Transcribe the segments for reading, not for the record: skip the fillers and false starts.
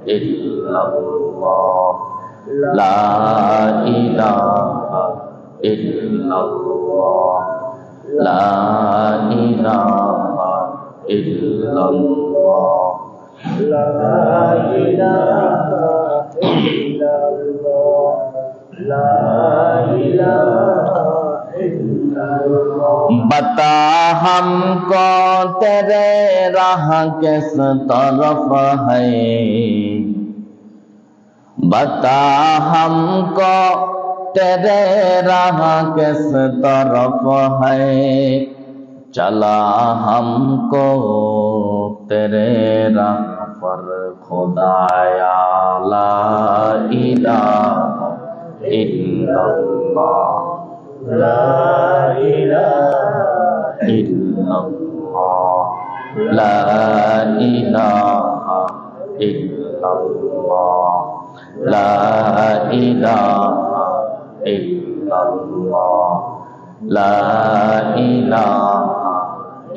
ইল্লাল্লাহ লা ইলাহা ইল্লাল্লাহ লা ইলাহা ইল্লাল্লাহ লা ইলাহা ইল্লাল্লাহ লা ইলাহা ইল্লাল্লাহ बता हमको तेरे राह किस तरफ है बता हमको तेरे राह किस तरफ है चला हमको तेरे राह पर खुदाया ला इलाहा इल्लल्लाह ला इलाहा इल्लल्लाह ला इलाहा इल्लल्लाह ला इलाहा इल्लल्लाह ला इलाहा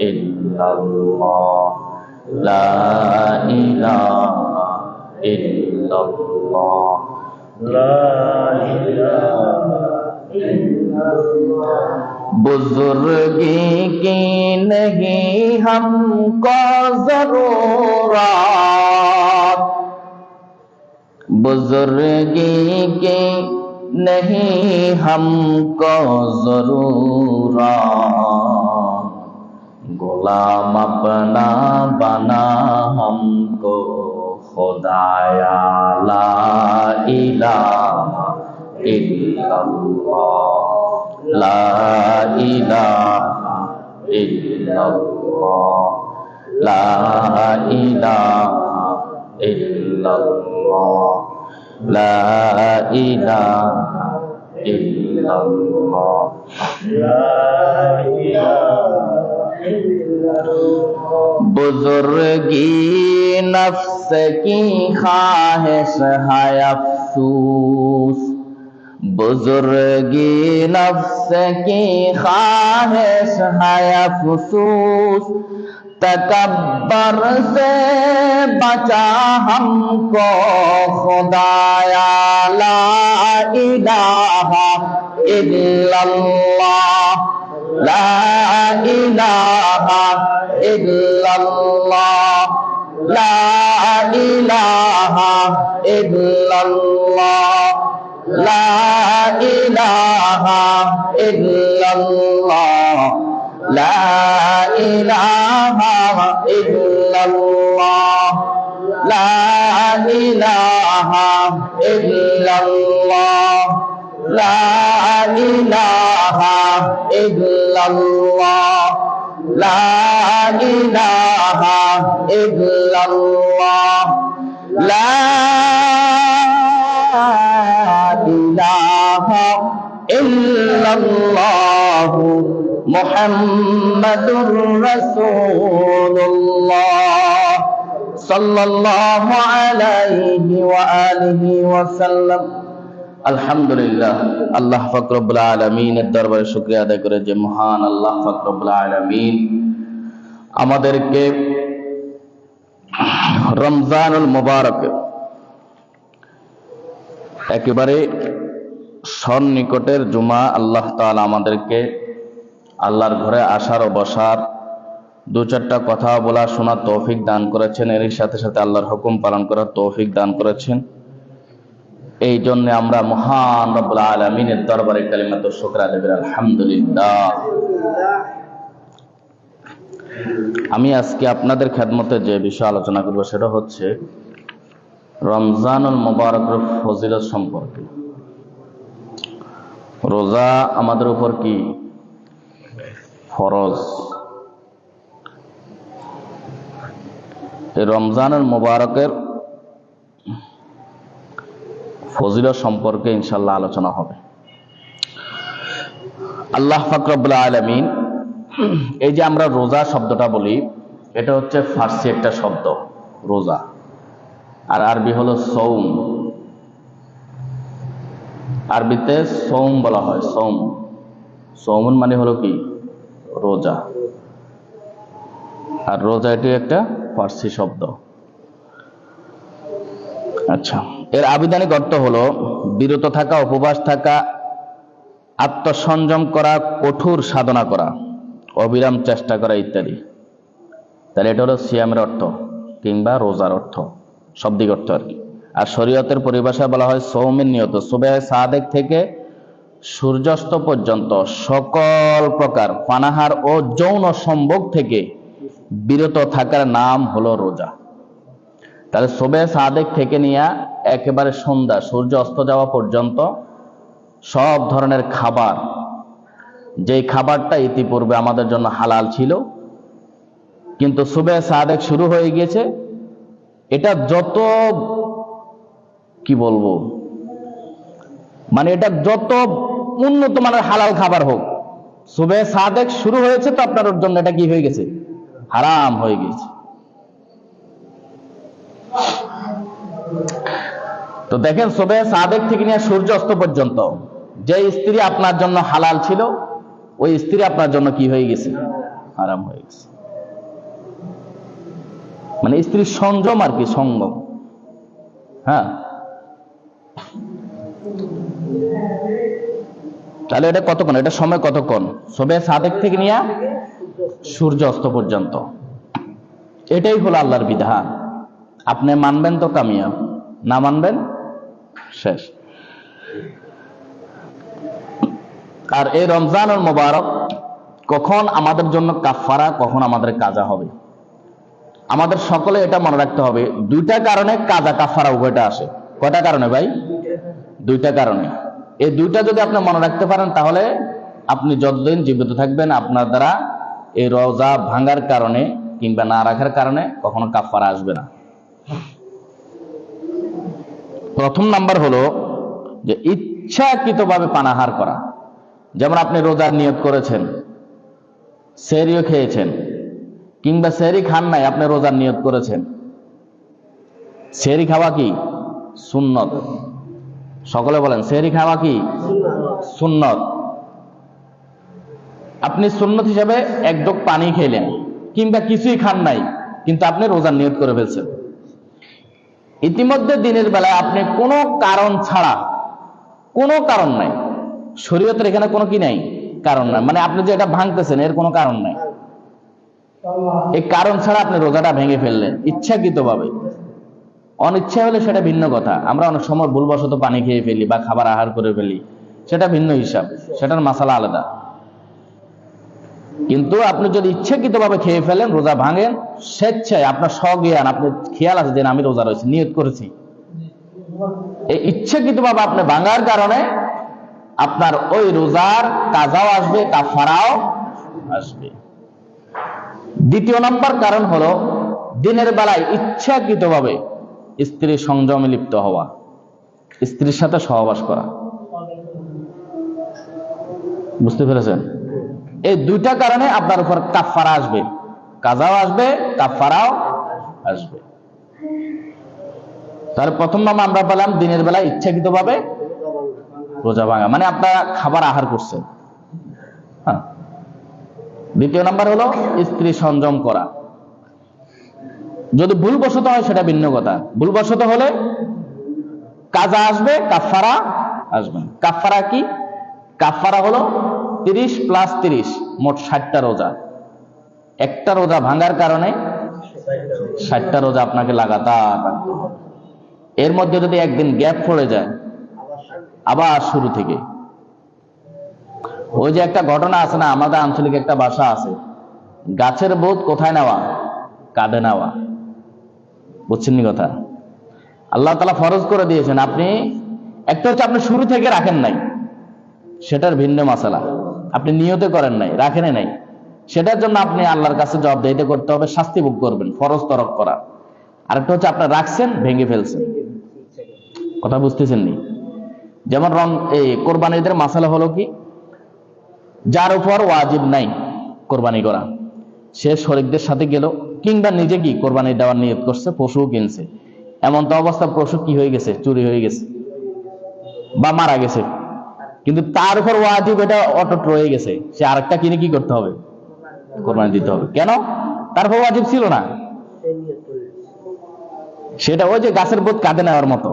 इल्लल्लाह ला इलाहा इल्लल्लाह ला इलाहा बुजुर्गी की नहीं हमको जरूरत बुजुर्गी की नहीं हमको जरूरत गुलाम अपना बना हमको खुदाया ला इलाहा इल्लल्लाह ला इलाहा इल्लल्लाह ला इलाहा इल्लल्लाह ला इलाहा इल्लल्लाह ला इलाहा इल्लल्लाह बुजुर्गी नफ्स की ख्वाहिश है अफसूस बुजुर्गी नफ्स की ख्वाहिश है अफसूस तकब्बर से बचा हमको खुदाया ला इलाहा इल्लल्लाह ला इलाहा इल्लल्लाह ला इलाहा इल्लल्लाह ला इलाहा इल्लल्लाह ला इलाहा इल्लल्लाह ला इलाहा इल्लल्लाह ला इलाहा इल्लल्लाह ला इलाहा इल्लल्लाह ला इलाहा इल्लल्लाह मुहम्मदुर रसूलुल्लाह सल्लल्लाहु अलैहि व आलिहि वसल्लम আলহামদুলিল্লাহ আল্লাহ পাক রব্বুল আলামিনের দরবারে শুকরিয়া আদায় করে যে মহান আল্লাহ পাক রব্বুল আলামিন আমাদেরকে রমজানুল মুবারক একেবারে সন্নিকটের জুমা আল্লাহ তাআলা আমাদেরকে আল্লাহর ঘরে আসার ও বসার দু চারটা কথা বলা শোনার তৌফিক দান করেছেন এর সাথে সাথে আল্লাহর হুকুম পালন করার তৌফিক দান করেছেন এই জন্য আমরা মহান রব্বুল আলামিনের দরবারে কালিমাতুশ শুকর আদায় করি আলহামদুলিল্লাহ আমি আজকে আপনাদের খেদমতে যে বিষয় আলোচনা করব সেটা হচ্ছে রমজানুল মুবারকের ফজিলত সম্পর্কে রোজা আমাদের উপর কি ফরজ এই রমজানুল মুবারকের ফজিলত সম্পর্কে ইনশাআল্লাহ আলোচনা হবে আল্লাহ পাক রব্বুল আলামিন এই যে আমরা রোজা শব্দটা বলি এটা হচ্ছে ফার্সি একটা শব্দ রোজা আর আরবি হলো সৌম আরবিতে সৌম বলা হয় সৌম সৌমুন মানে হলো কি রোজা আর রোজা এটি একটা ফার্সি শব্দ আচ্ছা, এর আবিধানিক অর্থ হলো বিরত থাকা, উপবাস থাকা, আত্মসংযম করা, কঠোর সাধনা করা, অবিরাম চেষ্টা করা ইত্যাদি। তাহলে এটা হলো সিয়ামের অর্থ কিংবা রোজার অর্থ, শাব্দিক অর্থ আর কি। আর শরীয়তের পরিভাষায় বলা হয় সৌমের নিয়ত সুবহে সাদেক থেকে সূর্যাস্ত পর্যন্ত সকল প্রকার পানাহার ও যৌন সম্ভোগ থেকে বিরত থাকার নাম হলো রোজা। তাহলে সুবহে সাদেক থেকে নিয়ে একেবারে সন্ধ্যা সূর্য অস্ত যাওয়া পর্যন্ত সব ধরনের খাবার, যেই খাবারটা ইতিপূর্বে আমাদের জন্য হালাল ছিল কিন্তু সুবহে সাদেক শুরু হয়ে গিয়েছে, এটা যত কি বলবো, মানে এটা যত উন্নত মানের হালাল খাবার হোক, সুবহে সাদেক শুরু হয়েছে তো আপনার জন্য এটা কি হয়ে গেছে, হারাম হয়ে গেছে। তো দেখেন সুবহে সাদেক থেকে নিয়ে সূর্য অস্ত পর্যন্ত যে স্ত্রী আপনার জন্য হালাল ছিল ওই স্ত্রী আপনার জন্য কি হয়ে গেছে, হারাম হয়ে গেছে। মানে স্ত্রীর সংযম আর কি, সঙ্গম। হ্যাঁ, তাহলে এটা কতক্ষণ, এটা সময় কতক্ষণ, সুবহে সাদেক থেকে নিয়ে সূর্য অস্ত পর্যন্ত। এটাই হলো আল্লাহর বিধান। আপনি মানবেন তো কামিয়াব, না মানবেন শেষ। আর এই রমজানুল মুবারক কখন আমাদের জন্য কাফারা, কখন আমাদের কাজা হবে, আমাদের সকলে এটা মনে রাখতে হবে। দুইটা কারণে কাজা কাফারা উভয়টা আসে। কয়টা কারণে ভাই? দুইটা কারণে। এই দুইটা যদি আপনি মনে রাখতে পারেন তাহলে আপনি যতদিন জীবিত থাকবেন আপনার দ্বারা এই রোজা ভাঙার কারণে কিংবা না রাখার কারণে কখনো কাফারা আসবে না। প্রথম নাম্বার হলো যে ইচ্ছাকৃতভাবে পানাহার করা। যেমন আপনি রোজার নিয়ত করেছেন, সেহরিও খেয়েছেন, কিংবা সেহরি খান নাই, আপনি রোজার নিয়ত করেছেন। সেহরি খাওয়া কি সুন্নত? সকলে বলেন সেহরি খাওয়া কি সুন্নত? আপনি সুন্নত হিসেবে এক ঢোক পানি খেলেন কিংবা কিছুই খান নাই, কিন্তু আপনি রোজার নিয়ত করে ফেলছেন। ইতিমধ্যে দিনের বেলায় আপনি কোনো কারণ ছাড়া, কোনো কারণ নাই, শরীয়তের এখানে কোনো কি নাই, কারণ নাই, মানে আপনি যে এটা ভাঙতেছেন এর কোনো কারণ নাই, এই কারণ ছাড়া আপনি রোজাটা ভেঙে ফেললেন ইচ্ছাকৃতভাবে। অনিচ্ছা হলে সেটা ভিন্ন কথা। আমরা অনেক সময় ভুলবশত পানি খেয়ে ফেলি বা খাবার আহার করে ফেলি, সেটা ভিন্ন হিসাব, সেটার মাসালা আলাদা। কিন্তু আপনি যদি ইচ্ছাকৃতভাবে খেয়ে ফেলেন, রোজা ভাঙেন, স্বেচ্ছায় আপনার স্বজ্ঞান, আপনি খেয়াল আছে যে আমি রোজা রয়েছি, নিয়ত করেছি, এই ইচ্ছাকৃতভাবে আপনি ভাঙার কারণে আপনার ওই রোজার কাজাও আসবে, কাফারাও আসবে। দ্বিতীয় নম্বর কারণ হলো দিনের বেলায় ইচ্ছাকৃতভাবে স্ত্রীর সংযমে লিপ্ত হওয়া, স্ত্রীর সাথে সহবাস করা। বুঝতে পেরেছেন? এই দুইটা কারণে আপনার উপর কাফারা আসবে, কাজাও আসবে, কাফারাও আসবে। তার প্রথম নাম আমরা পেলাম দিনের বেলা ইচ্ছাকৃতভাবে রোজা ভাঙা, মানে আপনারা খাবার আহার করছেন। হ্যাঁ। দ্বিতীয় নাম্বার হলো স্ত্রী সংযম করা। যদি ভুলবশত হয় সেটা ভিন্ন কথা। ভুলবশত হলে কাজা আসবে, কাফারা আসবে। কাফারা কি? কাফারা হলো 30 + 30 মোট 60টা রোজা। একটা রোজা ভাঙার কারণে 60টা রোজা আপনাকে লাগাতার রাখতে হবে। এর মধ্যে যদি একদিন গ্যাপ পড়ে যায় আবার শুরু থেকে। ওই যে একটা ঘটনা আছে না, আমাদের আঞ্চলিক একটা ভাষা আছে, গাছের বোধ কোথায় নেওয়া, কাঁধে নেওয়া। বুঝছেন নি কথা? আল্লাহ তাআলা ফরজ করে দিয়েছেন। আপনি একটা হচ্ছে আপনি শুরু থেকে রাখেন নাই, সেটার ভিন্ন মাসালা। আপনি নিয়তে করেন নাই, রাখেন নাই, সেটার জন্য আপনি আল্লাহর কাছে জবাবদিহিতা করতে হবে, শাস্তি ভোগ করবেন, ফরজ তরক করা। আরেকটা হচ্ছে আপনার রাখছেন, ভেঙে ফেলছেন। কথা বুঝতেছেন নি? যেমন এই কোরবানি ঈদের মাসালা হলো কি, যার উপর ওয়াজিব নাই কোরবানি করা, সে শরীকদের সাথে গেল কিংবা নিজে কি কোরবানি দেওয়ার নিয়ত করছে, পশু কিনছে, এমন তো অবস্থা পশু কি হয়ে গেছে, চুরি হয়ে গেছে বা মারা গেছে, কিন্তু তার উপর ওয়াজিব এটা অটুট রয়ে গেছে, সে আরেকটা কিনে কি করতে হবে, কোরবানি দিতে হবে। কেন? তার উপর ওয়াজিব ছিল না। সেটা ওই যে গাছের বোধ কাঁধে নেওয়ার মতো,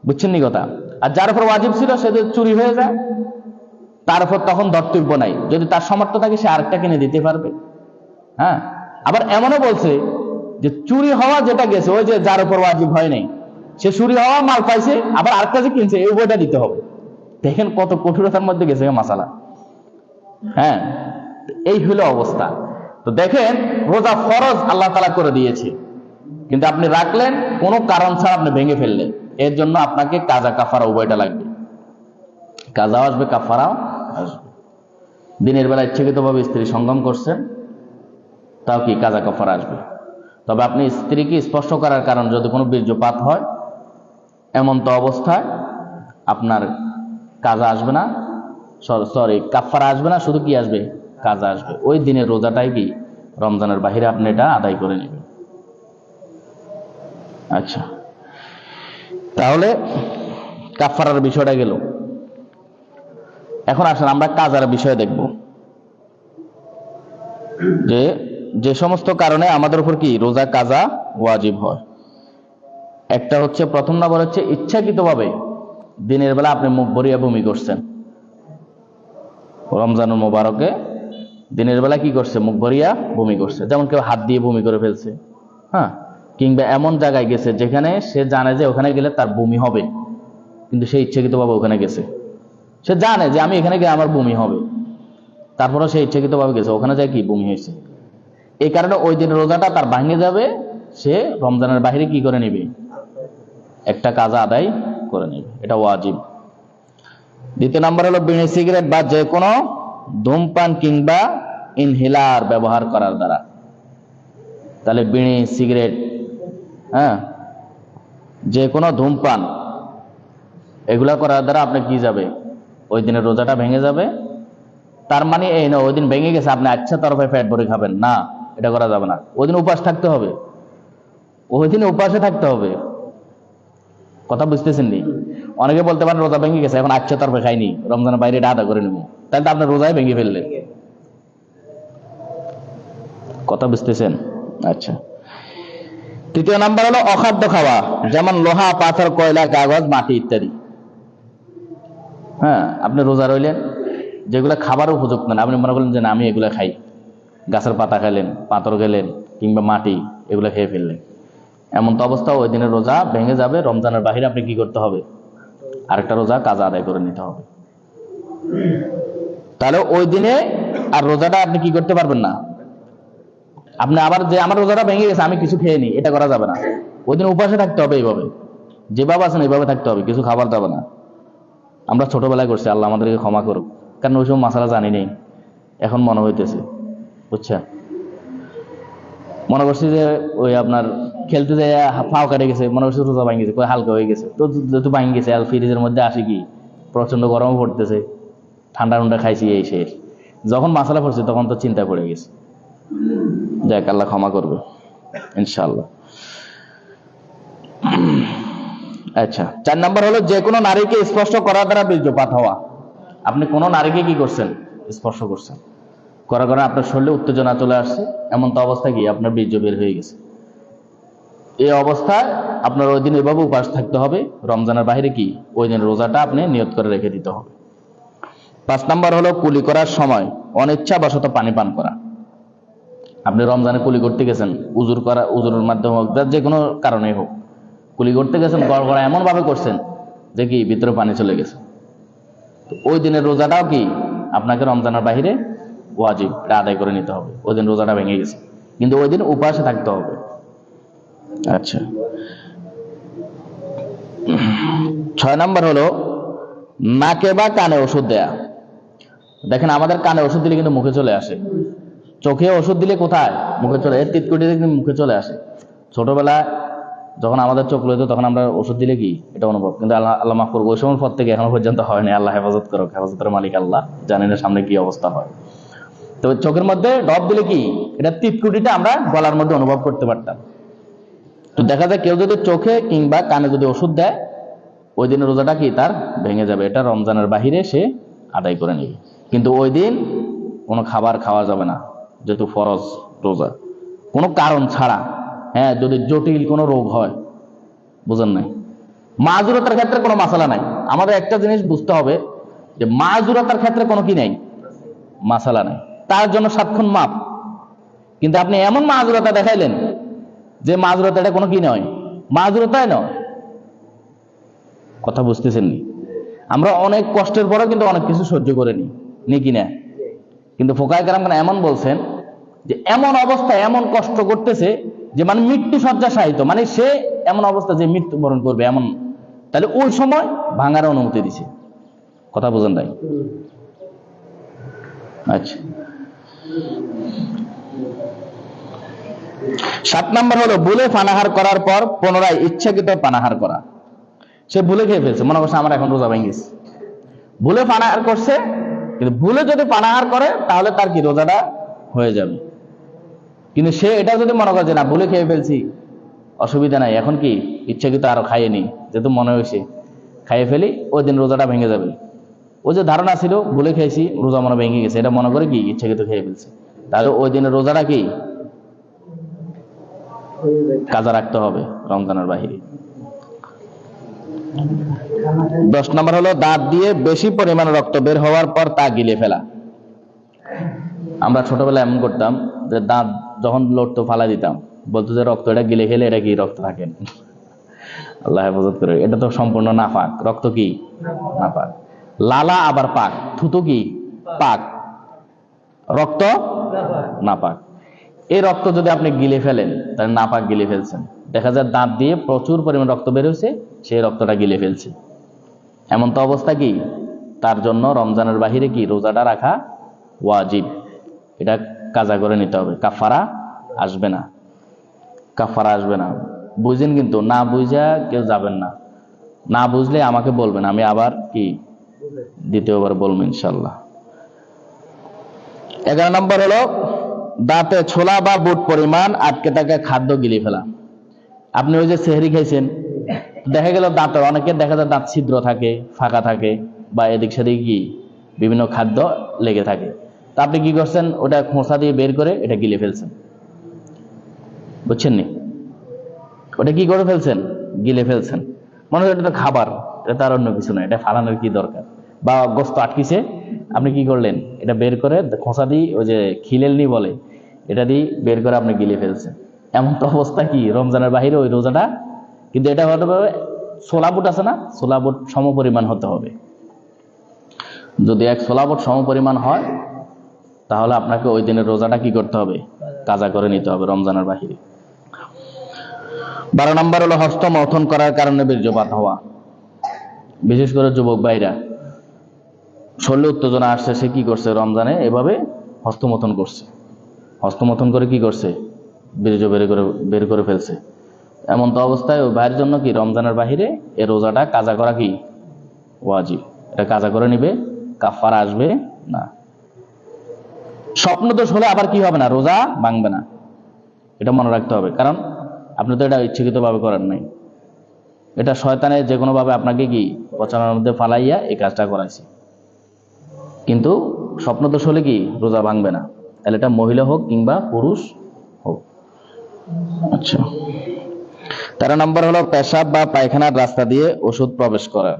বুঝছেন নি কথা। আর যার উপর ওয়াজিব ছিল সে যদি চুরি হয়ে যায়, তার উপর তখন ধর্তব্য নাই, যদি তার সামর্থ্য থাকে সে আরেকটা কিনে দিতে পারবে। হ্যাঁ, আবার এমনও বলছে যে চুরি হওয়া যেটা গেছে, ওই যে যার উপর ওয়াজিব হয় নাই, সে চুরি হওয়া মাল পাইছে, আবার আরেকটা যে কিনছে এই উভয়টা দিতে হবে। দেখেন কত কঠোরতার মধ্যে গেছে মাসালা। হ্যাঁ, এই হলো অবস্থা। তো দেখেন, রোজা ফরজ আল্লাহ তাআলা করে দিয়েছে, কিন্তু আপনি রাখলেন কোনো কারণ ছাড়া, আপনি ভেঙে ফেললেন, এর জন্য আপনাকে কাজা কাফারা উভয়টা লাগবে। কাজাও আসবে, কাফারাও আসবে। দিনের বেলা ইচ্ছাকৃতভাবে স্ত্রী সঙ্গম করছেন, তাও কি কাজা কাফারা আসবে। তবে আপনি স্ত্রীকে স্পর্শ করার কারণ যদি কোনো বীর্যপাত হয়, এমন তো অবস্থায় আপনার কাজা আসবে না, সরি কাফারা আসবে না, শুধু কি আসবে, কাজা আসবে। ওই দিনের রোজাটাই কি রমজানের বাহিরে আপনি এটা আদায় করে নেবেন। আচ্ছা, তাহলে কাফারার বিষয়টা গেল। এখন আসেন আমরা কাজার বিষয় দেখব, যে যে সমস্ত কারণে আমাদের উপর কি রোজা কাজা ওয়াজিব হয়। একটা হচ্ছে, প্রথম নম্বর হচ্ছে ইচ্ছাকৃতভাবে দিনের বেলা আপনি মুখ ভরিয়া বমি করছেন। রমজানুল মোবারকে দিনের বেলা কি করছে, মুখ ভরিয়া বমি করছে। যেমন কেউ হাত দিয়ে বমি করে ফেলছে, হ্যাঁ, কিংবা এমন জায়গায় গেছে যেখানে সে জানে যে ওখানে গেলে তার বমি হবে, কিন্তু সে ইচ্ছাকৃতভাবে ওখানে গেছে। সে জানে যে আমি এখানে গেলে আমার বমি হবে, তারপরে সে ইচ্ছাকৃতভাবে গেছে, ওখানে যায় কি বমি হয়েছে। এই কারণে ওই দিন রোজাটা তার ভাঙে যাবে, সে রমজানের বাহিরে কি করে নেবে, একটা কাজা আদায় করে নেবে, এটা ওয়াজিব। দ্বিতীয় নাম্বার হলো বিড়ি সিগারেট বা যে কোনো ধূমপান কিংবা ইনহেলার ব্যবহার করার দ্বারা। তাহলে বিড়ি সিগারেট, হ্যাঁ, যে কোনো ধূমপান এগুলা করার দ্বারা আপনি কি যাবে, ওই দিনের রোজাটা ভেঙে যাবে। তার মানে এই না ওই দিন ভেঙে গেছে আপনি আচ্ছা তরফে পেট ভরে খাবেন না, এটা করা যাবে না। ওই দিন উপাস থাকতে হবে, ওই দিন উপাসে থাকতে হবে। কথা বুঝতেছেন নি? অনেকে বলতে পারেন রোজা ভেঙে গেছে, এখন আচ্ছা তরফে খাইনি, রমজানের বাইরে এটা আদা করে নেব, তাহলে তো আপনার রোজায় ভেঙে ফেললেন। কথা বুঝতেছেন? আচ্ছা, তৃতীয় নাম্বার হলো অখাদ্য খাওয়া, যেমন লোহা, পাথর, কয়লা, কাগজ, মাটি ইত্যাদি। হ্যাঁ, আপনি রোজা রইলেন, যেগুলো খাবার উপযুক্ত না, আপনি মনে করলেন যে না আমি এগুলো খাই, গাছের পাতা খেলেন, পাথর খেলেন কিংবা মাটি, এগুলো খেয়ে ফেললেন, এমন তো অবস্থা ওই দিনের রোজা ভেঙে যাবে। রমজানের বাহিরে আপনি কি করতে হবে, আরেকটা রোজা কাজা আদায় করে নিতে হবে। তাহলে ওই দিনে আর রোজাটা আপনি কি করতে পারবেন না, আপনি আবার যে আমার রোজাটা ভেঙে গেছে আমি কিছু খেয়ে নি, এটা করা যাবে না। ওই দিন উপাসে থাকতে হবে, এইভাবে যেভাবে আছেন এইভাবে থাকতে হবে, কিছু খাবার যাবে না। আমরা ছোটবেলায় করছি, আল্লাহ আমাদেরকে ক্ষমা করুক, কারণ ওই সময় মাসালা জানি নেই, এখন মনে হইতেছে, বুঝছেন। মনে করছি যে ওই আপনার খেলতে যায় ফাও কাটে গেছে, মনে করছি রোজা ভাঙে গেছে, হালকা হয়ে গেছে, তো যেহেতু ভাঙে গেছে আর ফ্রিজের মধ্যে আসে কি প্রচন্ড গরমও পড়তেছে, ঠান্ডা ঠান্ডা খাইছি, এই শেষ। যখন মাসালা পড়ছে তখন তো চিন্তা পড়ে গেছে। যাক, আল্লাহ ক্ষমা করবে ইনশাআল্লাহ। আচ্ছা, 4 নাম্বার হলো যে কোনো নারীকে স্পর্শ করার দ্বারা বীর্যপাত হওয়া। আপনি কোনো নারীকে কি করছেন, স্পর্শ করছেন, করার কারণে আপনার শরীরে উত্তেজনা চলে আসছে, এমন তো অবস্থায় কি আপনার বীর্য বের হয়ে গেছে। এই অবস্থায় আপনার ওই দিন এভাবে উপাস থাকতে হবে। রমজানের বাইরে কি ওই দিন রোজাটা আপনি নিয়ত করে রেখে দিতে হবে। 5 নাম্বার হলো কুলি করার সময় অনিচ্ছাবশত পানি পান করা। আপনি রমজানে কুলি করতে গেছেন, উজুরের মাধ্যমে হোক, যে কোনো কারণেই হোক, কুলি করতে গেছেন, গড়গড়া এমন ভাবে করছেন যে কি ভিতরে পানি চলে গেছে, ওই দিনের রোজাটাও কি আপনাকে রমজানের বাহিরে ওয়াজিব, এটা আদায় করে নিতে হবে। ওই দিন রোজাটা ভেঙে গেছে, কিন্তু ওই দিন উপাসে থাকতে হবে। আচ্ছা, 6 নাম্বার হলো নাকে বা কানে ওষুধ দেয়া। দেখেন আমাদের কানে ওষুধ দিলে কিন্তু মুখে চলে আসে, চোখে ওষুধ দিলে কোথায়, মুখে চলে, এর তিতকুটিতে কিন্তু মুখে চলে আসে। ছোটবেলায় যখন আমাদের চোখ লইতো তখন আমরা ওষুধ দিলে কি এটা অনুভব, কিন্তু আল্লাহ মাফ করুক ওই সময় পর থেকে এখনো পর্যন্ত হয়নি। আল্লাহ হেফাজত করুক, হেফাজতের মালিক আল্লাহ, জানি না সামনে কি অবস্থা হয়। তো চোখের মধ্যে ড্রপ দিলে কি এটা তিতকুটিটা আমরা গলার মধ্যে অনুভব করতে পারতাম। তো দেখা যায় কেউ যদি চোখে কিংবা কানে যদি ওষুধ দেয়, ওই দিনের রোজাটা কি তার ভেঙে যাবে, এটা রমজানের বাহিরে সে আদায় করে নেবে। কিন্তু ওই দিন কোনো খাবার খাওয়া যাবে না, যেহেতু ফরজ রোজা, কোনো কারণ ছাড়া। হ্যাঁ, যদি জটিল কোনো রোগ হয়, বুঝেন নাই? মাজুরতার ক্ষেত্রে কোনো মাসালা নাই। আমাদের একটা জিনিস বুঝতে হবে যে মাজুরতার ক্ষেত্রে কোনো কি নাই, মাসালা নাই, তার জন্য 7 খুন মাপ। কিন্তু আপনি এমন মাজুরতা দেখাইলেন যে মাজুরতা এটা কোনো কি নয়, মাজুরতাই নয়। কথা বুঝতেছেন নি? আমরা অনেক কষ্টের পরেও কিন্তু অনেক কিছু সহ্য করে নি কিনা? কিন্তু ফোকায়ে কেরাম এমন বলছেন যে এমন অবস্থা, এমন কষ্ট করতেছে যে মানে মৃত্যু শয্যা শায়িত, মানে সে এমন অবস্থা যে মৃত্যুবরণ করবে এমন, তাহলে ওই সময় ভাঙার অনুমতি দিছে। কথা বুঝেন নাই? আচ্ছা, 7 নম্বর হলো ভুলে পানাহার করার পর পুনরায় ইচ্ছাকৃত পানাহার করা। সে ভুলে খেয়ে ফেলছে, মনে করছে আমার এখন রোজা ভেঙে গেছে, ভুলে পানাহার করছে, কিন্তু ভুলে যদি পানাহার করে তাহলে তার কি রোজাটা হয়ে যাবে। কিন্তু সে এটা যদি মনে করে যে না ভুলে খেয়ে ফেলছি, অসুবিধা নাই, এখন কি ইচ্ছাকৃত আরো খাইয়ে নি, যেহেতু মনে হয়েছে খাইয়ে ফেলি, ওই দিন রোজাটা ভেঙে যাবে। ওই যে ধারণা ছিল ভুলে খেয়েছি রোজা মনে ভেঙে গেছে, এটা মনে করে কি ইচ্ছাকৃত খেয়ে ফেলছে, তাহলে ওই দিনের রোজাটা কি কাজা রাখতে হবে রমজানের বাহিরে। 10 নম্বর হলো দাঁত দিয়ে বেশি পরিমাণ রক্ত বের হওয়ার পর তা গিলে ফেলা। আমরা ছোটবেলায় এমন করতাম যে দাঁত যখন লড়তো ফালা দিতাম, বলতো যে রক্ত এটা গিলে খেলে এটা কি রক্ত থাকে, আল্লাহ হেফাজত করে। এটা তো সম্পূর্ণ নাপাক, রক্ত কি নাপাক। লালা আবার পাক, থুতু কি পাক, রক্ত নাপাক। এই রক্ত যদি আপনি গিলে ফেলেন তাহলে নাপাক গিলে ফেলছেন। দেখা যায় দাঁত দিয়ে প্রচুর পরিমাণ রক্ত বের হয়েছে, সেই রক্তটা গিলে ফেলছে। এমন তো অবস্থা কি তার জন্য রমজানের বাহিরে কি রোজাটা রাখা ওয়াজিব, এটা কাজা করে নিতে হবে, কাফারা আসবে না, কাফারা আসবে না। বুঝেন? কিন্তু না বুঝা কেউ যাবেন না, না বুঝলে আমাকে বলবেন, আমি আবার কি দ্বিতীয়বার বলবো ইনশাল্লাহ। 11 নম্বর হলো দাঁতে ছোলা বা বুট পরিমাণ আটকে থাকা খাদ্য গিলে ফেলা। আপনি ওই যে সেহরি খাইছেন, দেখা গেল দাঁতে অনেকের দেখা যায় দাঁত ছিদ্র থাকে, ফাঁকা থাকে, বা এদিক সেদিক কি বিভিন্ন খাদ্য লেগে থাকে। তা আপনি কি করছেন, ওটা খোঁচা দিয়ে বের করে এটা গিলে ফেলছেন, বুঝছেন নি? ওটা কি করে ফেলছেন, গিলে ফেলছেন। মনে হয় এটা তো খাবার, এটা তার অন্য কিছু না, এটা ফালানোর কি দরকার। বা গোস্ত আটকিছে, আপনি কি করলেন, এটা বের করে খোঁচা দিয়ে, ওই যে খিলেলনি বলে, এটা দিয়ে বের করে আপনি গিলে ফেলছেন। এমন তো অবস্থা কি রমজানের বাহিরে ওই রোজাটা, কিন্তু এটা হতে হবে ছোলা বুট আছে না, ছোলা বুট সম পরিমাণ হতে হবে। যদি 1 ছোলা বুট সম পরিমাণ হয় তাহলে আপনাকে ওই দিনের রোজাটা কি করতে হবে, কাজা করে নিতে হবে রমজানের বাহিরে। 12 নম্বর হলো হস্তমথন করার কারণে বীর্যপাত হওয়া। বিশেষ করে যুবক ভাইরা, শরীরে উত্তেজনা আসছে, সে কি করছে রমজানে এভাবে হস্তমথন করছে, হস্তমথন করে কি করছে, বীর্য বের করে ফেলছে। এমন তো অবস্থায় ওই ভাইয়ের জন্য কি রমজানের বাহিরে এই রোজাটা কাজা করা কি ওয়াজিব, এটা কাজা করে নিবে, কাফারা আসবে না। স্বপ্নদোষ হলে আবার কি হবে না, রোজা ভাঙবে না, এটা মনে রাখতে হবে। কারণ আপনি তো এটা ইচ্ছাকৃত ভাবে করেন নাই, এটা শয়তানে যে কোনো ভাবে আপনাকে কি পচানোর মধ্যে ফালাইয়া এই কাজটা করাইছে। কিন্তু স্বপ্নদোষ হলে কি রোজা ভাঙবে না, তাহলে এটা মহিলা হোক কিংবা পুরুষ হোক। আচ্ছা, 13 নম্বর হলো পেশাব বা পায়খানার রাস্তা দিয়ে ওষুধ প্রবেশ করা।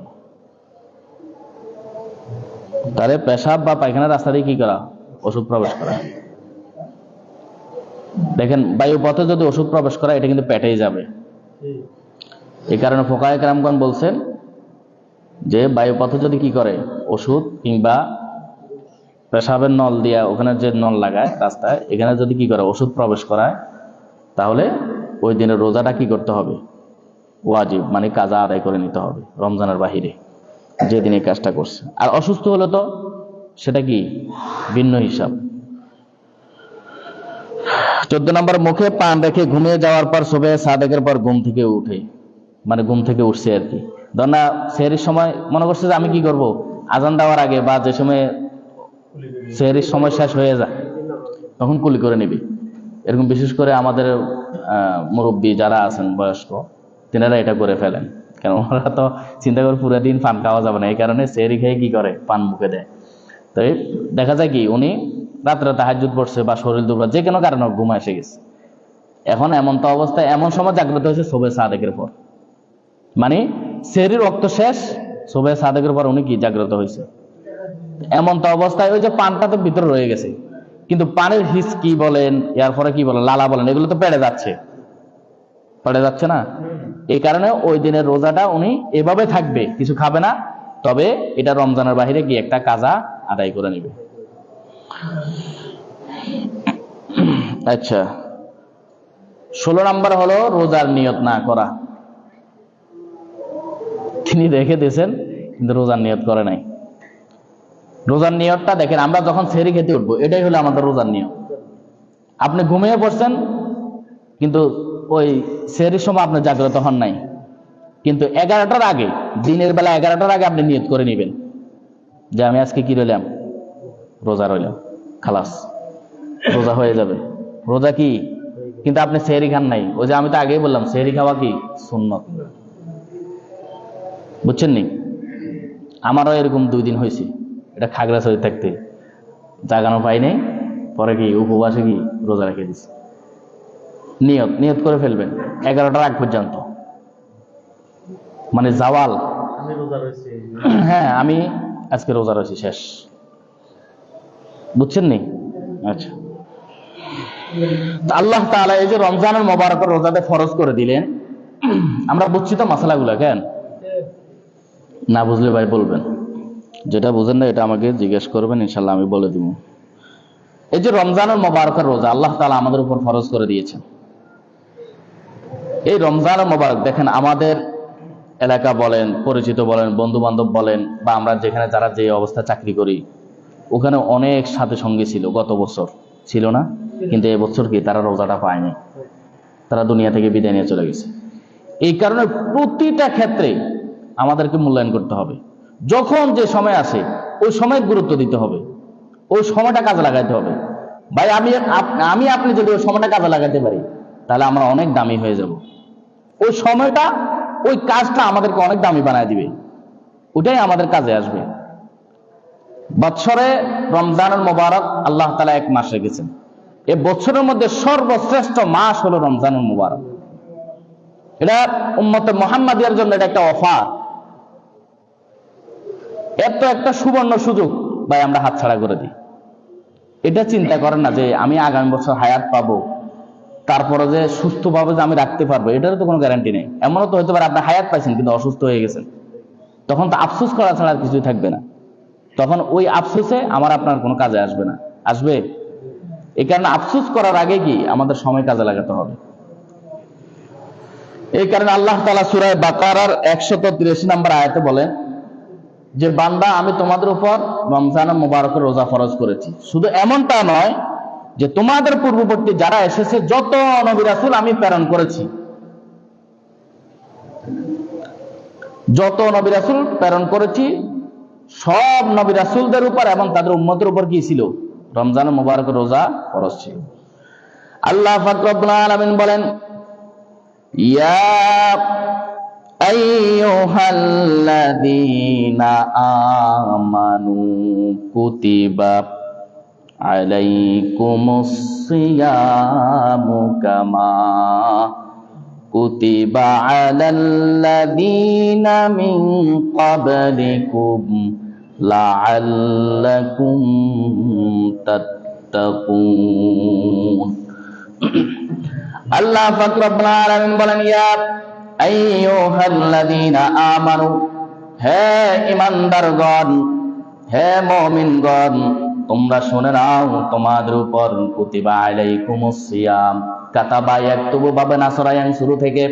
তাহলে পেশাব বা পায়খানার রাস্তা দিয়ে কি করা, ওষুধ প্রবেশ করা। দেখেন বায়ু পথে যদি ওষুধ প্রবেশ করা, এটা কিন্তু পেটেই যাবে। এই কারণে ফোকায়ে কেরামগণ বলছেন যে বায়ু পথে যদি কি করে ওষুধ কিংবা পেশাবের নল দিয়া, ওখানে যে নল লাগায় রাস্তায়, এখানে যদি কি করে ওষুধ প্রবেশ করায়, তাহলে ওই দিনের রোজাটা কি করতে হবে, ওয়াজিব, মানে কাজা আদায় করে নিতে হবে রমজানের বাহিরে, যেদিন এই কাজটা করছে। আর অসুস্থ হলে তো সেটা কি ভিন্ন হিসাব। 14 নম্বর মুখে পান রেখে ঘুমিয়ে যাওয়ার পর শোবে সাদেকের পর ঘুম থেকে উঠে, মানে ঘুম থেকে উঠছে আর কি। ধর না সেহরির সময় মনে করছে যে আমি কি করব, আজান দেওয়ার আগে বা যে সময় সেহরির সময় শেষ হয়ে যায় তখন কুলি করে নিবি। এরকম বিশেষ করে আমাদের মুরব্বী যারা আছেন বয়স্ক, তেনারা এটা করে ফেলেন। কেন ওরা তো চিন্তা করে পুরো দিন পান খাওয়া যাবে না, এই কারণে সেহরি খেয়ে কি করে পান মুখে দেয়। তো দেখা যায় কি উনি রাত্রে তাহাজ্জুদ পড়ছে বা শরীর দুর্বল, যে কোনো কারণে ঘুম এসে গেছে। এখন এমন তো অবস্থায় এমন সময় জাগ্রত হয়েছে শোবে সাদেকের পর, মানে সেহরির রক্ত শেষ, সুবহে সাদেকের পর উনি কি জাগ্রত হয়েছে। এমন তো অবস্থায় ওই যে পানটা তো ভিতরে রয়ে গেছে, কিন্তু পানের হিস কি বলেন, এরপরে কি বলেন, লালা বলেন, এগুলো তো পেড়ে যাচ্ছে না। এই কারণে ওই দিনের রোজাটা উনি এভাবে থাকবে, কিছু খাবে না, তবে এটা রমজানের বাহিরে গিয়ে একটা কাজা আদায় করে নেবে। আচ্ছা, 16 নাম্বার হলো রোজার নিয়ত না করা। তিনি রেখে দিয়েছেন কিন্তু রোজার নিয়ত করে নাই। রোজার নিয়তটা দেখেন, আমরা যখন সেহরি খেতে উঠবো এটাই হলো আমাদের রোজার নিয়ত। আপনি ঘুমিয়ে পড়ছেন কিন্তু ওই সেহরির সময় আপনি জাগ্রত হন নাই, কিন্তু 11টার আগে, দিনের বেলা 11টার আগে আপনি নিয়ত করে নেবেন যে আমি আজকে কি রইলাম, রোজা রইলাম, খালাস, রোজা হয়ে যাবে। রোজা কি, কিন্তু আপনি সেহরি খান নাই। ওই যে আমি তো আগেই বললাম সেহরি খাওয়া কি সুন্নত, বুঝছেন নি? আমারও এরকম 2 দিন হয়েছে, এটা খাগড়াছড়ি থাকতে জাগানো পাই নাই, পরে কি উপবাসে কি রোজা রেখে দিছি। নিয়ত করে ফেলবেন 11টার আগ পর্যন্ত, মানে জাওয়াল, হ্যাঁ আমি আজকে রোজা রয়েছি, শেষ। বুঝছেন নি? আচ্ছা, আল্লাহ তাআলা এই যে রমজানুল মুবারকের রোজাতে ফরজ করে দিলেন, আমরা বুঝছি তো মাসালাগুলা, কেন না বুঝলে ভাই বলবেন, যেটা বুঝেন না এটা আমাকে জিজ্ঞেস করবেন, ইনশাল্লাহ আমি বলে দিব। এই যে রমজানুল মুবারকের রোজা আল্লাহ তাআলা আমাদের উপর ফরজ করে দিয়েছেন, এই রমজানুল মুবারক দেখেন আমাদের এলাকা বলেন, পরিচিত বলেন, বন্ধু বান্ধব বলেন, বা আমরা যেখানে যারা যে অবস্থা চাকরি করি, ওখানে অনেক সাথে সঙ্গী ছিল, গত বছর ছিল না, কিন্তু এবছর কি তারা রোজাটা পায়নি, তারা দুনিয়া থেকে বিদায় নিয়ে চলে গেছে। এই কারণে প্রতিটা ক্ষেত্রে আমাদেরকে মূল্যায়ন করতে হবে। যখন যে সময় আসে ওই সময়ের গুরুত্ব দিতে হবে, ওই সময়টা কাজে লাগাইতে হবে। ভাই আমি আপনি যদি ওই সময়টা কাজে লাগাতে পারি তাহলে আমরা অনেক দামি হয়ে যাব। ওই সময়টা, ওই কাজটা আমাদেরকে অনেক দামি বানায় দিবে, ওটাই আমাদের কাজে আসবে। বৎসরে রমজানুল মুবারক আল্লাহ তাআলা 1 মাস রেখেছেন। এই বছরের মধ্যে সর্বশ্রেষ্ঠ মাস হলো রমজানুল মুবারক। এটা উম্মতে মুহাম্মাদিয়ার জন্য এটা একটা অফার, এত একটা সুবর্ণ সুযোগ ভাই আমরা হাতছাড়া করে দিই। এটা চিন্তা করেন না যে আমি আগামী বছর হায়াত পাবো, তারপরে যে সুস্থভাবে যে আমি রাখতে পারবো, এটারও তো কোনো গ্যারান্টি নেই। এমনও তো হতে পারে আপনি হায়াত পাইছেন কিন্তু অসুস্থ হয়ে গেছেন, তখন তো আফসোস করা ছাড়া আর কিছুই থাকবে না। তখন ওই আফসোসে আমার আপনার কোনো কাজে আসবে না, আসবে? এই কারণে আফসোস করার আগে কি আমাদের সময় কাজে লাগাতে হবে। এই কারণে আল্লাহ তাআলা সূরা বাকারার 183 নম্বর আয়াতে বলেন যে বান্দা আমি তোমাদের উপর রমজানুল মুবারকের রোজা ফরজ করেছি। শুধু এমনটা নয় যে তোমাদের পূর্ববর্তী যারা এসেছে যত নবী রাসূল আমি প্রেরণ করেছি, যত নবী রাসূল প্রেরণ করেছি সব নবী রাসূলদের উপর এবং তাদের উম্মতের উপর কি ছিল, রমজানুল মুবারকের রোজা ফরজ ছিল। আল্লাহ পাক রব্বুল আলামিন বলেন, ইয়া আইয়ুহাল্লাযীনা আমানু কুতিবা আলাইকুমুস সিয়ামু কামা কুতিবা আলাল্লাযীনা মিন ক্বাবলিকুম লাআল্লাকুম তাত্তাকুন। আল্লাহ পাক রব্বুল আলামিন বলেন, ইয়া আইয়ুহাল্লাযীনা আমানু, হে ঈমানদারগণ, হে মুমিনগণ, তোমরা শুনে নাও, তোমাদের উপর কুতিবা আলাইকুমুস সিয়াম, কাতাবা ইয়াকতুবু বাবে নাসরায়ান শুরু থেকে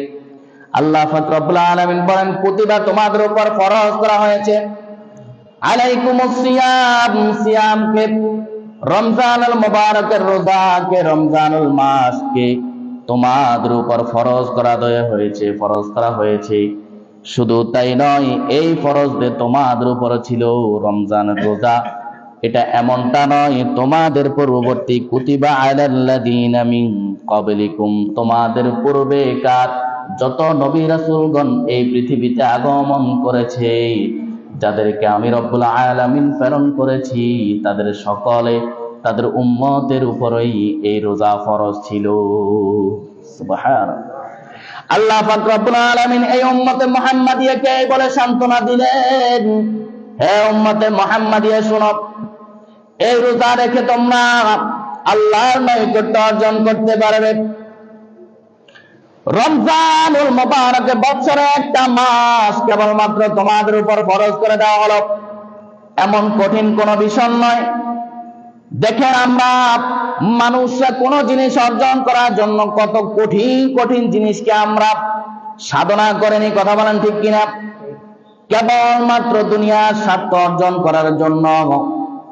আল্লাহ পাক রব্বুল আলামিন বলেন কুতিবা তোমাদের উপর ফরজ করা হয়েছে, আলাইকুমুস সিয়াম, সিয়ামকে, রমজানুল মুবারকের রোজাকে, রমজানুল মাসকে তোমাদের উপর ফরজ করা হয়েছে, ফরজ করা হয়েছে। শুধু তাই নয়, এই ফরজ যে তোমাদের উপর ছিল রমজানের রোজা, এটা এমনটা নয় তোমাদের পূর্ববর্তী কুতিবা আলাল্লাযীনা মিন ক্বাবলিকুম, তোমাদের পূর্বেকার যত নবী রাসূলগণ এই পৃথিবীতে আগমন করেছে, যাদেরকে আমি রব্বুল আলামিন প্রেরণ করেছি, তাদের সকলে, তাদের উম্মতের উপরেই এই রোজা ফরজ ছিল। সুবহানাল্লাহ। আল্লাহ পাক রব্বুল আলামিন এই উম্মতে মুহাম্মাদিয়াকে বলে সান্ত্বনা দিলেন, হে উম্মতে মুহাম্মাদিয়া শোনো, এই রোজা রেখে তোমরা আল্লাহর নৈকট্য অর্জন করতে পারবে। রমজানুল মুবারক বছরে একটা মাস কেবলমাত্র তোমাদের উপর ফরজ করে দেওয়া হলো, এমন কঠিন কোনো বিষয় নয়। দেখেন আমরা মানুষরা কোন জিনিস অর্জন করার জন্য কত কঠিন কঠিন জিনিসকে আমরা সাধনা করেনি, কথা বলেন ঠিক কিনা? কেবলমাত্র দুনিয়ার স্বার্থ অর্জন করার জন্য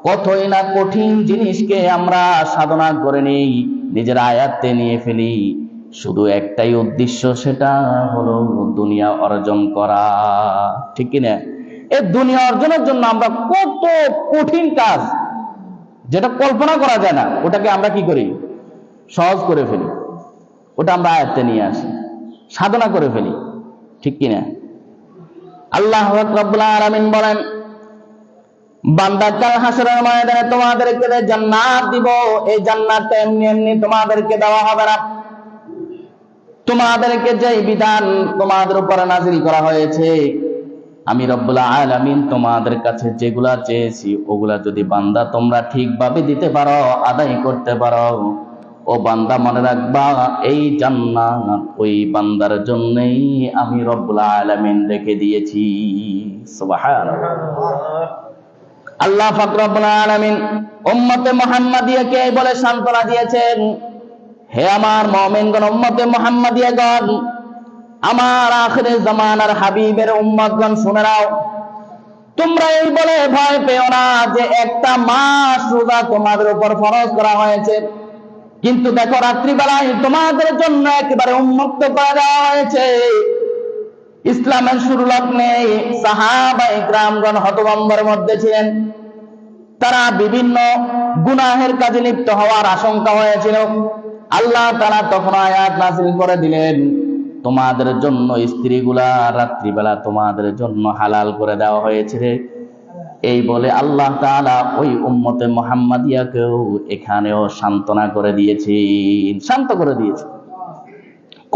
কতই না কঠিন জিনিসকে আমরা সাধনা করে নেই, নিজের আয়াত্তে নিয়ে ফেলি। শুধু একটাই উদ্দেশ্য, সেটা হলো দুনিয়া অর্জন করা, ঠিক কিনা? এই দুনিয়া অর্জনের জন্য আমরা কত কঠিন কাজ, যেটা কল্পনা করা যায় না, ওটাকে আমরা কি করি? সহজ করে ফেলি। ওটা আমরা আয়াত্তে নিয়ে আসি, সাধনা করে ফেলি, ঠিক কিনা? আল্লাহ রাব্বুল আলামিন বলেন, বান্দা কাল হাসরের ময়দানে তোমাদেরকে জান্নাত দিব, এই জান্নাতটা এমনি এমনি তোমাদেরকে দেওয়া হবে না। তোমাদেরকে যে বিধান তোমাদের উপর নাযিল করা হয়েছে, আমি রব্বুল আলামিন তোমাদের কাছে যেগুলা চেয়েছি ওগুলা যদি বান্দা তোমরা ঠিকভাবে দিতে পারো, আদায় করতে পারো, ও বান্দা মনে রাখবা, এই জান্নাত ওই বান্দার জন্যই আমি রব্বুল আলামিন রেখে দিয়েছি। সুবহানাল্লাহ। আল্লাহ পাক রব্বুল আলামিন উম্মতে মুহাম্মাদিয়াকে বলে সান্ত্বনা দিয়েছেন, হে আমার মুমিনগণ, উম্মতে মুহাম্মাদিয়াগণ, আমার আখিরে জামানার হাবিবের উম্মতগণ শুনে নাও, তোমরা এই বলে ভয় পেও না যে একটা মাস রোজা তোমাদের উপর ফরজ করা হয়েছে, কিন্তু দেখো রাত্রিবেলায় তোমাদের জন্য একেবারে উন্মুক্ত করে দেওয়া হয়েছে। ইসলামের শুরু লগ্নে সাহাবায়ে কিরামগণ হতভম্বের মধ্যে ছিলেন, তারা বিভিন্ন গুনাহের কাজে লিপ্ত হওয়ার আশঙ্কা হয়েছিল। আল্লাহ তাআলা তখন আয়াত নাযিল করে দিলেন, তোমাদের জন্য স্ত্রীগুলা রাত্রিবেলা তোমাদের জন্য হালাল করে দেওয়া হয়েছে রে। এই বলে আল্লাহ তাআলা ওই উম্মতে মুহাম্মাদিয়াকেও এখানেও সান্ত্বনা করে দিয়েছেন, শান্ত করে দিয়েছেন,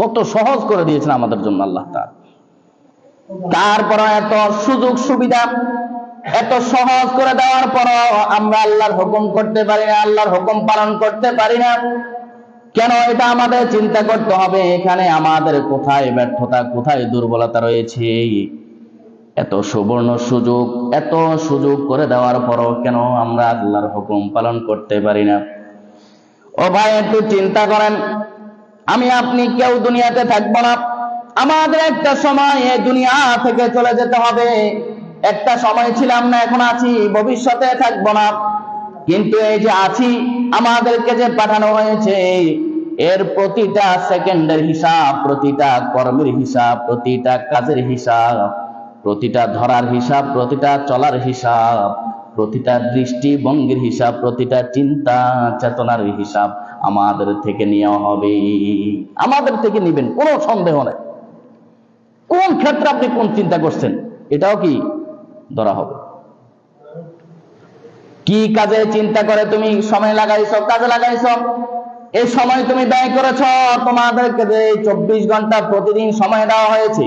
কত সহজ করে দিয়েছেন আমাদের জন্য আল্লাহ তাআলা। তারপর এত সুযোগ সুবিধা এত সহজ করে দেওয়ার পরও আমরা আল্লাহর হুকুম করতে পারি না, আল্লাহর হুকুম পালন করতে পারি না কেন? এটা আমাদের চিন্তা করতে হবে, এখানে আমাদের কোথায় ব্যর্থতা, কোথায় দুর্বলতা রয়েছে। এত সুবর্ণ সুযোগ, এত সুযোগ করে দেওয়ার পরও কেন আমরা আল্লাহর হুকুম পালন করতে পারি না? ও ভাই, একটু চিন্তা করেন, আমি আপনি কেউ দুনিয়াতে থাকবো না, আমাদের একটা সময় এই দুনিয়া থেকে চলে যেতে হবে। একটা সময় ছিলাম না, এখন আছি, ভবিষ্যতে থাকবো না। কিন্তু এই যে আছি, আমাদেরকে যে পাঠানো হয়েছে, এর প্রতিটা সেকেন্ডের হিসাব, প্রতিটা কর্মের হিসাব, প্রতিটা কাজের হিসাব, প্রতিটা ধরার হিসাব, প্রতিটা চলার হিসাব, প্রতিটা দৃষ্টিভঙ্গির হিসাব, প্রতিটা চিন্তা চেতনার হিসাব আমাদের থেকে নেওয়া হবে। আমাদের থেকে নিবেন, কোনো সন্দেহ নেই। কোন ক্ষেত্রে আপনি কোন চিন্তা করছেন এটাও কি ধরা হবে। কি কাজে চিন্তা করে তুমি সময় লাগাইছো, কাজে লাগাইছো, এই সময় তুমি ব্যয় করেছ, তোমাদেরকে যে 24 ঘন্টা প্রতিদিন সময় দেওয়া হয়েছে,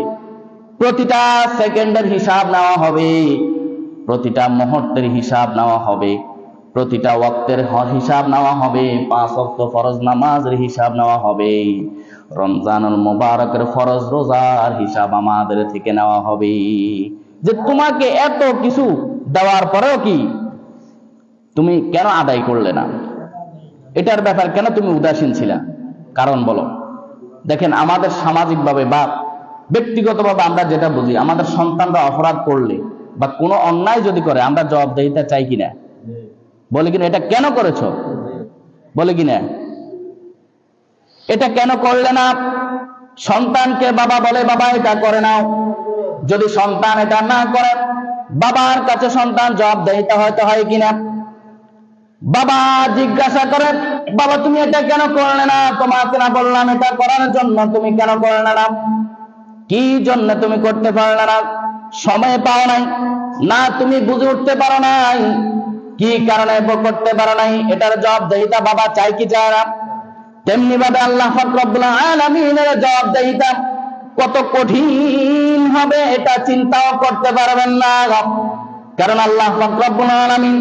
প্রতিটা সেকেন্ডের হিসাব নেওয়া হবে, প্রতিটা মুহূর্তের হিসাব নেওয়া হবে, প্রতিটা ওয়াক্তের হিসাব নেওয়া হবে, 5 ওয়াক্ত ফরজ নামাজের হিসাব নেওয়া হবে, রমজানুল মুবারকের ফরজ রোজার হিসাব আমাদের থেকে নেওয়া হবে। যে তোমাকে এত কিছু দেওয়ার পরেও কি তুমি কেন আদায় করলে না? এটার ব্যাপার কেন তুমি উদাসীন ছিলা? কারণ বলো। দেখেন, আমাদের সামাজিকভাবে বা ব্যক্তিগতভাবে আমরা যেটা বুঝি, আমাদের সন্তানরা অপরাধ করলে বা কোনো অন্যায় যদি করে আমরা জবাবদিহিতা চাই কিনা? বলে কিনা এটা কেন করেছো? বলে কিনা এটা কেন করলে না? সন্তানকে বাবা বলে, বাবা এটা করে নাও। যদি সন্তান এটা না করে, বাবার কাছে সন্তান জবাবদিহিতা হয়তো হয় কিনা? বাবা জিজ্ঞাসা করে, বাবা তুমি এটা কেন করলে না? তোমাকে না বললাম এটা করার জন্য, তুমি কেন করলে না? কি জন্য তুমি করতে পারলে না? সময় পাও নাই না, তুমি বুঝে উঠতে পারো নাই, কি কারণে করতে পারো নাই? এটার জবাবদিহিতা বাবা চাই কি চায় না? তেমনি ভাবে আল্লাহ পাক রব্বুল আলামিনের জবাবদিহিতা কত কঠিন হবে এটা চিন্তাও করতে পারবেন না। কারণ আল্লাহ পাক রব্বুল আলামিন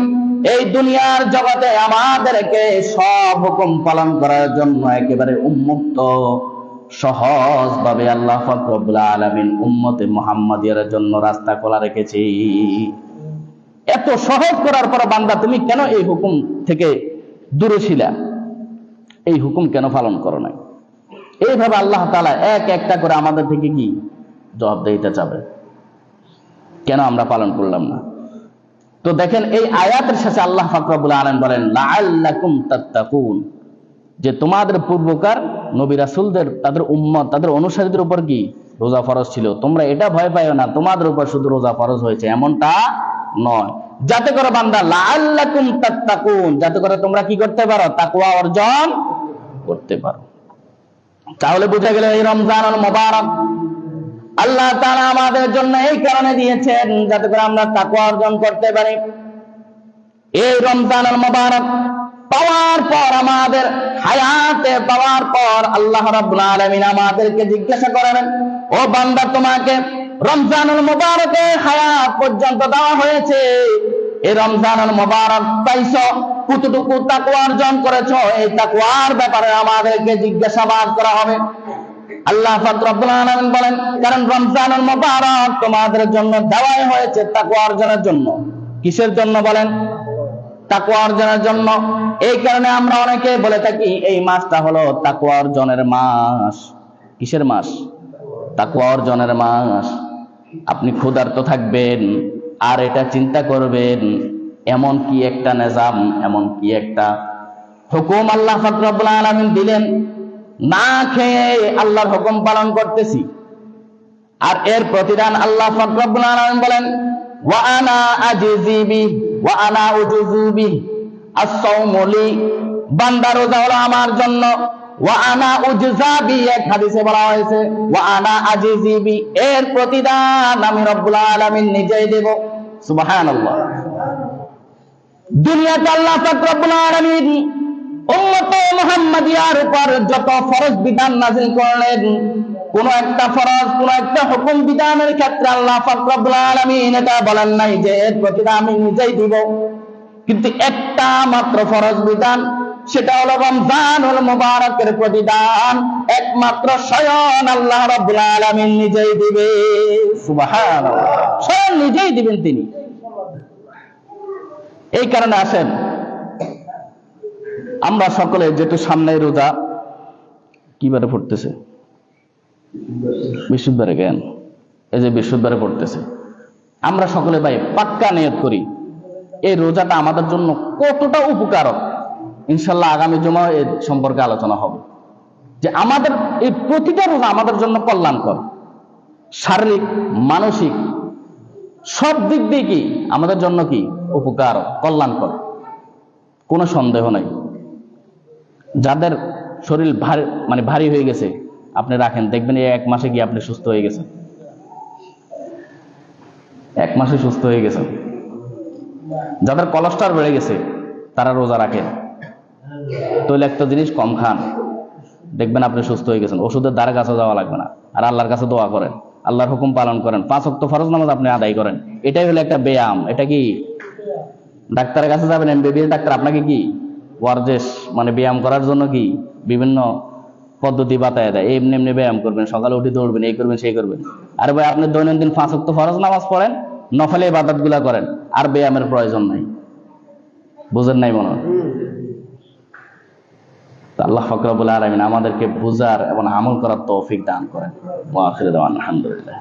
এই দুনিয়ার জগতে আমাদেরকে সব হুকুম পালন করার জন্য একেবারে উন্মুক্ত সহজ ভাবে আল্লাহ পাক রব্বুল আলামিন উম্মতে মুহাম্মাদিয়ার জন্য রাস্তা খোলা রেখেছে। এত সহজ করার পর বান্দা তুমি কেন এই হুকুম থেকে দূরে ছিলা? এই হুকুম কেন পালন করো নাই? এইভাবে আল্লাহ তাআলা এক একটা করে আমাদের থেকে কি জবাব দিতে চাবে, কেন আমরা পালন করলাম না? তো দেখেন এই আয়াতের শেষে আল্লাহ পাক রব্বুল আলামিন বলেন লাআল্লাকুম তাত্তাকুন, যে তোমাদের পূর্বকার নবী রাসূলদের তাদের উম্মত তাদের অনুসারীদের উপর কি রোজা ফরজ ছিল, তোমরা এটা ভয় পাইও না তোমাদের উপর শুধু রোজা ফরজ হয়েছে এমনটা নয়, যাতে করে বান্দা লাআল্লাকুম তাত্তাকুন, যাতে করে তোমরা কি করতে পারো, তাকওয়া অর্জন করতে পারো। তাহলে বুঝা গেল এই রমজানুল মুবারক আল্লাহ তাআলা আমাদের জন্য এই কারণে দিয়েছেন যাতে করে আমরা তাকওয়া অর্জন করতে পারি। এই রমজানুল মুবারক পাওয়ার পর, আমাদের হায়াতে পাওয়ার পর আল্লাহ রাব্বুল আলামিন আমাদেরকে জিজ্ঞাসা করবেন, ও বান্দা তোমাকে রমজানুল মুবারকে হায়াত পর্যন্ত দেওয়া হয়েছে, এই রমজানুল মুবারক পাইছো, কতটুকু তাকওয়া অর্জন করেছো, এই তাকওয়ার ব্যাপারে আমাদেরকে জিজ্ঞাসাবাদ করা হবে। আল্লাহ পাক রব্বুল আলামিন বলেন, কারণ রমজানুল মুবারক তোমাদের জন্য দেওয়াই হয়েছে তাকওয়া অর্জনের জন্য। কিসের জন্য বলেন? তাকওয়া অর্জনের জন্য। এই কারণে আমরা অনেকে বলে থাকি এই মাসটা হলো তাকওয়া অর্জনের মাস। কিসের মাস? তাকওয়া অর্জনের মাস। আপনি ক্ষুধার্ত থাকবেন আর এটা চিন্তা করবেন এমন কি একটা নিজাম, এমন কি একটা হুকুম আল্লাহ পাক রব্বুল আলামিন দিলেন, না খেয়ে আল্লাহর হুকুম পালন করতেছি, আর এর প্রতিদান আল্লাহ পাক রব্বুল আলামিন বলেন ওয়া আনা আজিজি বি ওয়া আনা উজুজু বি, আস-সাওমু লি, বান্দা রোজা হলো আমার জন্য, ওয়া আনা উজজা বি, এক হাদিসে বলা হয়েছে ওয়া আনা আজিজি বি, এর প্রতিদান আমি রব্বুল আলামিন নিজেই দেব। সুবহানাল্লাহ। দুনিয়াতে আল্লাহ পাক রব্বুল আলামিন উম্মতে মুহাম্মাদিয়ার উপর যত ফরজ বিধান নাযিল করলেন, কোন একটা ফরজ, কোন একটা হুকুম বিধানের ক্ষেত্রে আল্লাহ পাক রব্বুল আলামিন এটা বলেন নাই যে এর প্রতিদান আমি নিজেই দিব। কিন্তু একটা মাত্র ফরজ বিধান, সেটা হলো রমজানুল মুবারকের প্রতিদান একমাত্র স্বয়ং আল্লাহ রাব্বুল আলামিন নিজেই দিবে। সুবহানাল্লাহ, স্বয়ং নিজেই দিবেন তিনি। এই কারণে আসেন আমরা সকলে, যেহেতু সামনে রোজা, কিবারে পড়তেছে? বৃহস্পতিবারে। জ্ঞান এই যে বৃহস্পতিবারে পড়তেছে, আমরা সকলে ভাই পাক্কা নিয়ত করি এই রোজাটা আমাদের জন্য কতটা উপকারক। ইনশাল্লাহ আগামী জুমায় এর সম্পর্কে আলোচনা হবে যে আমাদের এই প্রতিটা রোজা আমাদের জন্য কল্যাণকর, শারীরিক মানসিক সব দিক দিয়ে কি আমাদের জন্য কি উপকার, কল্যাণকর, কোনো সন্দেহ নাই। যাদের শরীর ভারী হয়ে গেছে আপনি রাখেন, দেখবেন এই এক মাসে গিয়ে আপনি সুস্থ হয়ে গেছেন, এক মাসে সুস্থ হয়ে গেছেন। যাদের কোলেস্টেরল বেড়ে গেছে তারা রোজা রাখেন, তৈলাক্ত জিনিস কম খান, দেখবেন আপনি সুস্থ হয়ে গেছেন। ওষুধের দ্বারা কাছে যাওয়া লাগবে না, আর আল্লাহর কাছে দোয়া করেন, আল্লাহর হুকুম পালন করেন, 5 ওয়াক্ত ফরজ নামাজ আপনি আদায় করেন। এটাই হলো একটা ব্যায়াম। এটা কি ডাক্তারের কাছে যাবেন, এমবিবিএস ডাক্তার আপনাকে কি ওয়ার্জেস ব্যায়াম করার জন্য কি বিভিন্ন পদ্ধতি বাতায় দেয়, এমনি এমনি ব্যায়াম করবেন, সকালে উঠে দৌড়বেন, এই করবেন সেই করবেন। আরে ভাই আপনি দৈনন্দিন 5 ওয়াক্ত ফরজ নামাজ পড়েন, নফল ইবাদত গুলা করেন, আর ব্যায়ামের প্রয়োজন নাই। বুঝেন নাই মনে হয়? আল্লাহ পাক রব্বুল আলামিন আমাদেরকে বুঝার এবং আমল করার তৌফিক দান করেন। ওয়া আখিরু দাওয়ানা আলহামদুলিল্লাহ।